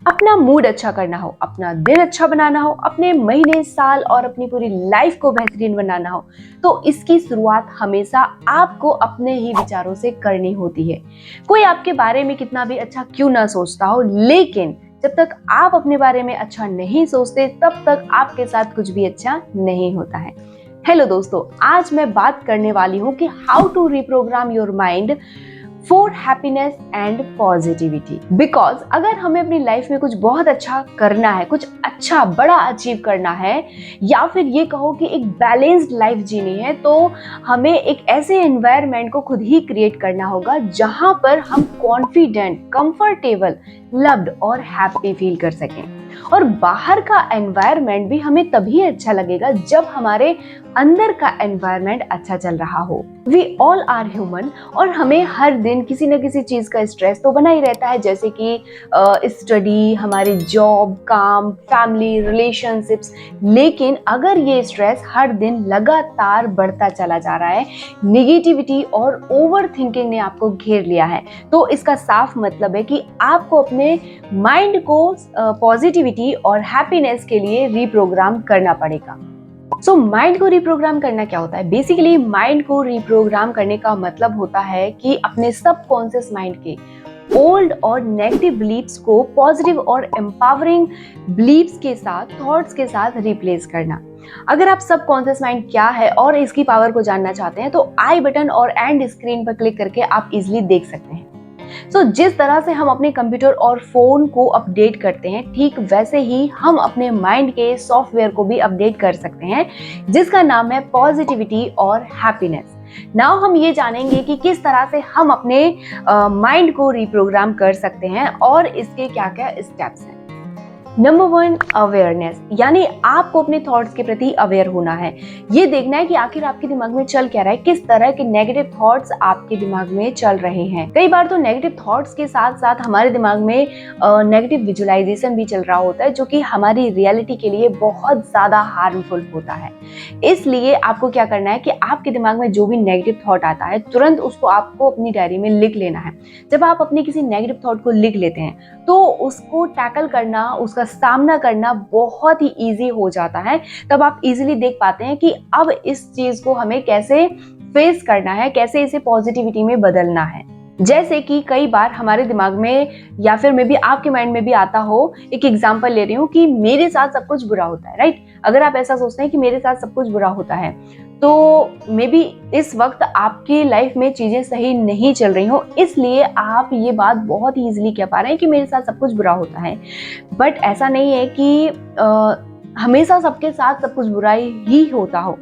अपना मूड अच्छा करना हो, अपना दिन अच्छा बनाना हो, अपने महीने, साल और अपनी पूरी लाइफ को बेहतरीन बनाना हो, तो इसकी शुरुआत हमेशा आपको अपने ही विचारों से करनी होती है। कोई आपके बारे में कितना भी अच्छा क्यों ना सोचता हो, लेकिन जब तक आप अपने बारे में अच्छा नहीं सोचते, तब तक आपके साथ कुछ भी अच्छा नहीं होता है। हेलो दोस्तों, आज मैं बात करने वाली हूँ कि how to reprogram your mind for happiness and positivity. Because अगर हमें अपनी लाइफ में कुछ बहुत अच्छा करना है, कुछ अच्छा बड़ा अचीव करना है, या फिर ये कहो कि एक बैलेंस्ड लाइफ जीनी है, तो हमें एक ऐसे एनवायरनमेंट को खुद ही क्रिएट करना होगा जहां पर हम कॉन्फिडेंट, कंफर्टेबल, लव्ड और हैप्पी फील कर सकें। और बाहर का एनवायरनमेंट भी हमें तभी अच्छा लगेगा जब हमारे अंदर का एनवायरनमेंट अच्छा चल रहा हो। वी ऑल आर ह्यूमन और हमें हर दिन किसी न किसी चीज का स्ट्रेस तो बना ही रहता है, जैसे कि स्टडी, हमारी जॉब, काम, फैमिली, रिलेशनशिप्स। लेकिन अगर ये स्ट्रेस हर दिन लगातार बढ़ता चला जा रहा है, निगेटिविटी और ओवर थिंकिंग ने आपको घेर लिया है, तो इसका साफ मतलब है कि आपको अपने माइंड को पॉजिटिविटी और हैप्पीनेस के लिए रिप्रोग्राम करना पड़ेगा। माइंड को रिप्रोग्राम करना क्या होता है? बेसिकली माइंड को रिप्रोग्राम करने का मतलब होता है कि अपने सबकॉन्शियस माइंड के ओल्ड और नेगेटिव बिलीफ्स को पॉजिटिव और एम्पावरिंग बिलीफ्स के साथ, थॉट्स के साथ रिप्लेस करना। अगर आप सबकॉन्शियस माइंड क्या है और इसकी पावर को जानना चाहते हैं, तो आई बटन और एंड स्क्रीन पर क्लिक करके आप इजिली देख सकते हैं। जिस तरह से हम अपने कंप्यूटर और फोन को अपडेट करते हैं, ठीक वैसे ही हम अपने माइंड के सॉफ्टवेयर को भी अपडेट कर सकते हैं, जिसका नाम है पॉजिटिविटी और हैप्पीनेस। नाउ हम ये जानेंगे कि किस तरह से हम अपने माइंड को रिप्रोग्राम कर सकते हैं और इसके क्या क्या स्टेप्स हैं। नंबर 1, अवेयरनेस, यानी आपको अपने थॉट्स के प्रति अवेयर होना है। ये देखना है कि आखिर आपके दिमाग में चल क्या रहा है, किस तरह के नेगेटिव थॉट्स आपके दिमाग में चल रहे हैं। कई बार तो नेगेटिव थॉट्स के साथ साथ हमारे दिमाग में नेगेटिव विजुअलाइजेशन भी चल रहा होता है, जो कि हमारी रियलिटी के लिए बहुत ज्यादा हार्मफुल होता है। इसलिए आपको क्या करना है कि आपके दिमाग में जो भी नेगेटिव थॉट आता है, तुरंत उसको आपको अपनी डायरी में लिख लेना है। जब आप अपने किसी नेगेटिव थॉट को लिख लेते हैं, तो उसको टैकल करना, उसका सामना करना बहुत ही इजी हो जाता है। तब आप इजीली देख पाते हैं कि अब इस चीज को हमें कैसे फेस करना है, कैसे इसे पॉजिटिविटी में बदलना है। जैसे कि कई बार हमारे दिमाग में या फिर मे बी आपके माइंड में भी आता हो, एक एग्जांपल ले रही हूँ कि मेरे साथ सब कुछ बुरा होता है, राइट? अगर आप ऐसा सोचते हैं कि मेरे साथ सब कुछ बुरा होता है, तो मे बी इस वक्त आपकी लाइफ में चीजें सही नहीं चल रही हो, इसलिए आप ये बात बहुत ही इजीली कह पा रहे हैं कि मेरे साथ सब कुछ बुरा होता है। बट ऐसा नहीं है कि हमेशा सबके साथ सब कुछ बुरा ही होता हो।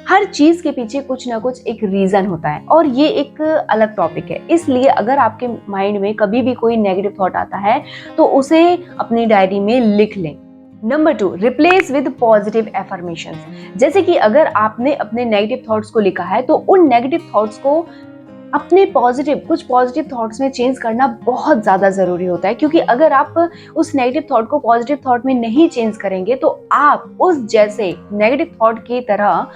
हर चीज के पीछे कुछ ना कुछ एक रीजन होता है, और ये एक अलग टॉपिक है। इसलिए अगर आपके माइंड में कभी भी कोई नेगेटिव थॉट आता है, तो उसे अपनी डायरी में लिख लें। Number 2, replace with positive affirmations. जैसे कि अगर आपने अपने नेगेटिव थॉट्स को लिखा है, तो उन नेगेटिव थॉट्स को अपने कुछ पॉजिटिव थॉट्स में चेंज करना बहुत ज्यादा जरूरी होता है, क्योंकि अगर आप उस नेगेटिव थॉट को पॉजिटिव थॉट में नहीं चेंज करेंगे, तो आप उस जैसे नेगेटिव थॉट की तरह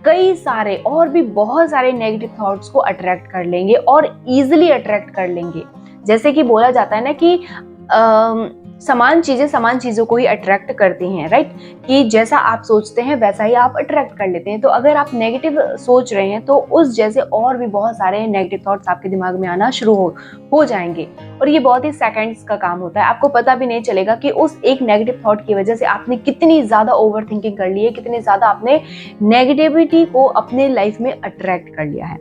कई सारे और भी बहुत सारे नेगेटिव थॉट्स को अट्रैक्ट कर लेंगे और इजिली अट्रैक्ट कर लेंगे। जैसे कि बोला जाता है ना कि समान चीजों को ही अट्रैक्ट करती हैं, राइट? कि जैसा आप सोचते हैं वैसा ही आप अट्रैक्ट कर लेते हैं। तो अगर आप नेगेटिव सोच रहे हैं, तो उस जैसे और भी बहुत सारे नेगेटिव थॉट्स आपके दिमाग में आना शुरू हो जाएंगे, और ये बहुत ही सेकंड्स का काम होता है। आपको पता भी नहीं चलेगा कि उस एक नेगेटिव थॉट की वजह से आपने कितनी ज्यादा ओवर थिंकिंग कर ली है, कितनी ज्यादा आपने नेगेटिविटी को अपने लाइफ में अट्रैक्ट कर लिया है।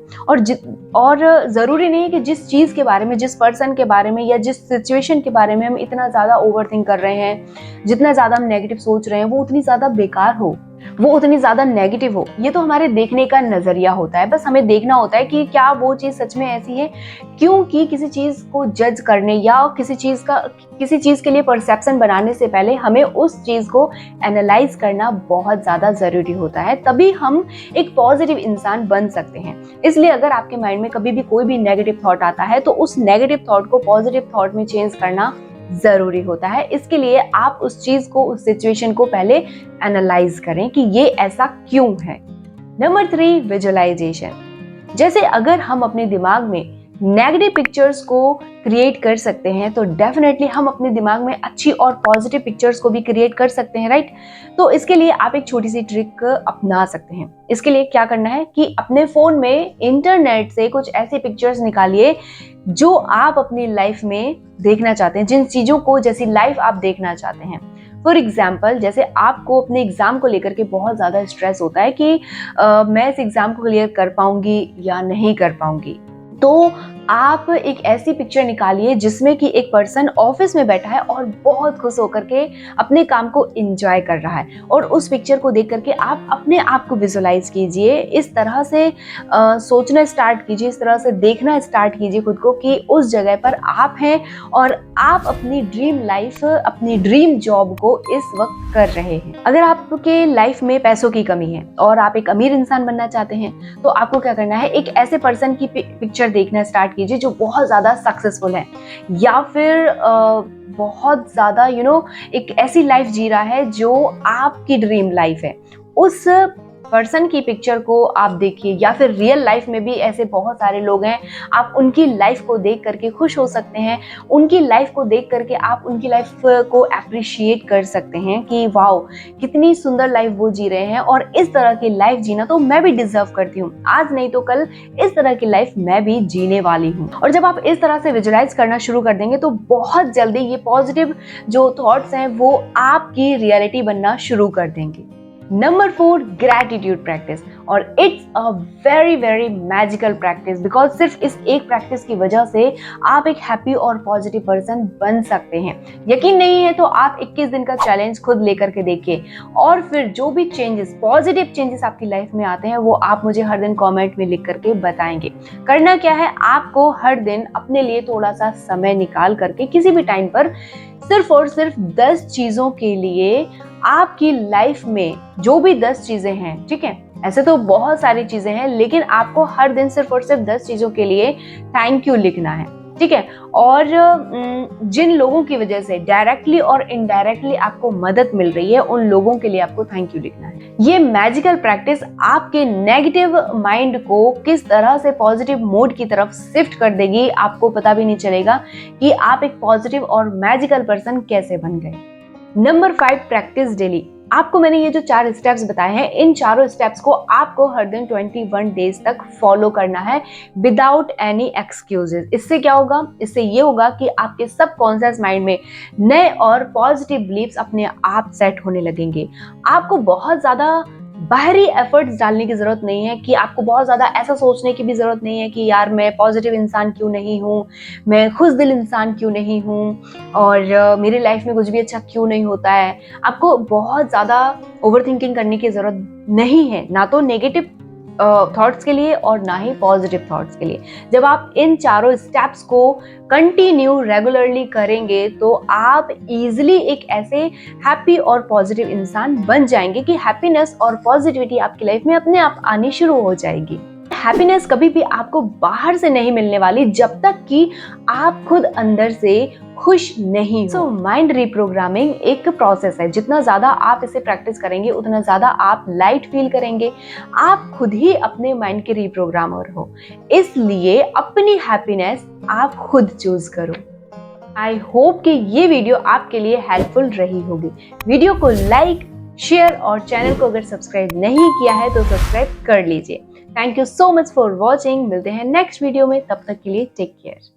और जरूरी नहीं है कि जिस चीज के बारे में, जिस पर्सन के बारे में या जिस सिचुएशन के बारे में हम इतना ज्यादा ओवरथिंक कर रहे हैं, जितना ज्यादा हम नेगेटिव सोच रहे हैं, वो उतनी ज्यादा बेकार हो, वो उतनी ज्यादा नेगेटिव हो। ये तो हमारे देखने का नजरिया होता है। बस हमें देखना होता है कि क्या वो चीज सच में ऐसी है। क्योंकि किसी चीज को जज करने या किसी चीज के लिए परसेप्शन बनाने से पहले हमें उस चीज को एनालाइज करना बहुत ज्यादा जरूरी होता है, तभी हम एक पॉजिटिव इंसान बन सकते हैं। इसलिए अगर आपके माइंड में कभी भी कोई भी नेगेटिव थॉट आता है, तो उस नेगेटिव थॉट को पॉजिटिव थॉट में चेंज करना जरूरी होता है। इसके लिए आप उस चीज को, उस सिचुएशन को पहले एनालाइज करें कि ये ऐसा क्यों है। Number 3, visualisation. जैसे अगर हम अपने दिमाग में नेगेटिव पिक्चर्स को क्रिएट कर सकते हैं तो डेफिनेटली हम अपने दिमाग में अच्छी और पॉजिटिव पिक्चर्स को भी क्रिएट कर सकते हैं, राइट। तो इसके लिए आप एक छोटी सी ट्रिक अपना सकते हैं। इसके लिए क्या करना है कि अपने फोन में इंटरनेट से कुछ ऐसी पिक्चर्स निकालिए जो आप अपनी लाइफ में देखना चाहते हैं, जिन चीजों को जैसी लाइफ आप देखना चाहते हैं। फॉर एग्जाम्पल, जैसे आपको अपने एग्जाम को लेकर के बहुत ज्यादा स्ट्रेस होता है कि मैं इस एग्जाम को क्लियर कर पाऊंगी या नहीं कर पाऊंगी, तो आप एक ऐसी पिक्चर निकालिए जिसमें कि एक पर्सन ऑफिस में बैठा है और बहुत खुश होकर के अपने काम को एंजॉय कर रहा है, और उस पिक्चर को देख करके आप अपने आप को विजुअलाइज कीजिए। इस तरह से सोचना स्टार्ट कीजिए, इस तरह से देखना स्टार्ट कीजिए खुद को कि उस जगह पर आप हैं और आप अपनी ड्रीम लाइफ, अपनी ड्रीम जॉब को इस वक्त कर रहे हैं। अगर आपके लाइफ में पैसों की कमी है और आप एक अमीर इंसान बनना चाहते हैं तो आपको क्या करना है, एक ऐसे पर्सन की पिक्चर देखना स्टार्ट कीजिए जो बहुत ज्यादा सक्सेसफुल है, या फिर बहुत ज्यादा एक ऐसी लाइफ जी रहा है जो आपकी ड्रीम लाइफ है। उस पर्सन की पिक्चर को आप देखिए, या फिर रियल लाइफ में भी ऐसे बहुत सारे लोग हैं, आप उनकी लाइफ को देख करके खुश हो सकते हैं। उनकी लाइफ को देख करके आप उनकी लाइफ को अप्रिशिएट कर सकते हैं कि वाओ कितनी सुंदर लाइफ वो जी रहे हैं, और इस तरह की लाइफ जीना तो मैं भी डिजर्व करती हूँ, आज नहीं तो कल इस तरह की लाइफ मैं भी जीने वाली हूँ। और जब आप इस तरह से विजुअलाइज करना शुरू कर देंगे तो बहुत जल्दी ये पॉजिटिव जो थॉट्स हैं वो आपकी रियलिटी बनना शुरू कर देंगे। नंबर 4, ग्रैटिट्यूड प्रैक्टिस, और it's a very very magical practice, because सिर्फ इस एक प्रैक्टिस की वजह से आप एक हैप्पी और पॉजिटिव पर्सन बन सकते हैं। यकीन नहीं है तो आप 21 दिन का चैलेंज खुद लेकर के देखिए, और फिर जो भी चेंजेस, पॉजिटिव चेंजेस आपकी लाइफ में आते हैं वो आप मुझे हर दिन कमेंट में लिख करके बताएंगे। करना क्या है, आपको हर दिन अपने लिए थोड़ा सा समय निकाल करके किसी भी टाइम पर सिर्फ और सिर्फ 10 चीजों के लिए आपकी लाइफ में जो भी 10 चीजें हैं, ठीक है, ऐसे तो बहुत सारी चीजें हैं, लेकिन आपको हर दिन सिर्फ और सिर्फ 10 चीजों के लिए थैंक यू लिखना है, ठीक है। और जिन लोगों की वजह से डायरेक्टली और इनडायरेक्टली आपको मदद मिल रही है उन लोगों के लिए आपको थैंक यू लिखना है। ये मैजिकल प्रैक्टिस आपके नेगेटिव माइंड को किस तरह से पॉजिटिव मोड की तरफ शिफ्ट कर देगी, आपको पता भी नहीं चलेगा कि आप एक पॉजिटिव और मैजिकल पर्सन कैसे बन गए। Number 5, practice daily. आपको मैंने ये जो 4 स्टेप्स बताए हैं, इन चारों स्टेप्स को आपको हर दिन 21 डेज तक फॉलो करना है विदाउट एनी एक्सक्यूजेस। इससे क्या होगा, इससे ये होगा कि आपके सबकॉन्शियस माइंड में नए और पॉजिटिव बिलीफ्स अपने आप सेट होने लगेंगे। आपको बहुत ज्यादा बाहरी एफर्ट्स डालने की जरूरत नहीं है, कि आपको बहुत ज्यादा ऐसा सोचने की भी जरूरत नहीं है कि यार मैं पॉजिटिव इंसान क्यों नहीं हूँ, मैं खुश दिल इंसान क्यों नहीं हूँ, और मेरी लाइफ में कुछ भी अच्छा क्यों नहीं होता है। आपको बहुत ज्यादा ओवरथिंकिंग करने की जरूरत नहीं है, ना तो नेगेटिव थॉट्स के लिए और ना ही पॉजिटिव थॉट्स के लिए। जब आप इन चारों स्टेप्स को कंटिन्यू रेगुलरली करेंगे तो आप इजीली एक ऐसे हैप्पी और पॉजिटिव इंसान बन जाएंगे कि हैप्पीनेस और पॉजिटिविटी आपकी लाइफ में अपने आप आनी शुरू हो जाएगी। हैप्पीनेस कभी भी आपको बाहर से नहीं मिलने वाली जब तक कि आप खुद अंदर से खुश नहीं हो। सो माइंड रिप्रोग्रामिंग एक प्रोसेस है, जितना ज्यादा आप इसे प्रैक्टिस करेंगे उतना ज्यादा आप लाइट फील करेंगे। आप खुद ही अपने माइंड के रिप्रोग्रामर हो, इसलिए अपनी हैप्पीनेस आप खुद चूज करो। आई होप कि ये वीडियो आपके लिए हेल्पफुल रही होगी। वीडियो को लाइक, शेयर और चैनल को अगर सब्सक्राइब नहीं किया है तो सब्सक्राइब कर लीजिए। Thank you so much for watching. मिलते हैं नेक्स्ट वीडियो में, तब तक के लिए टेक केयर।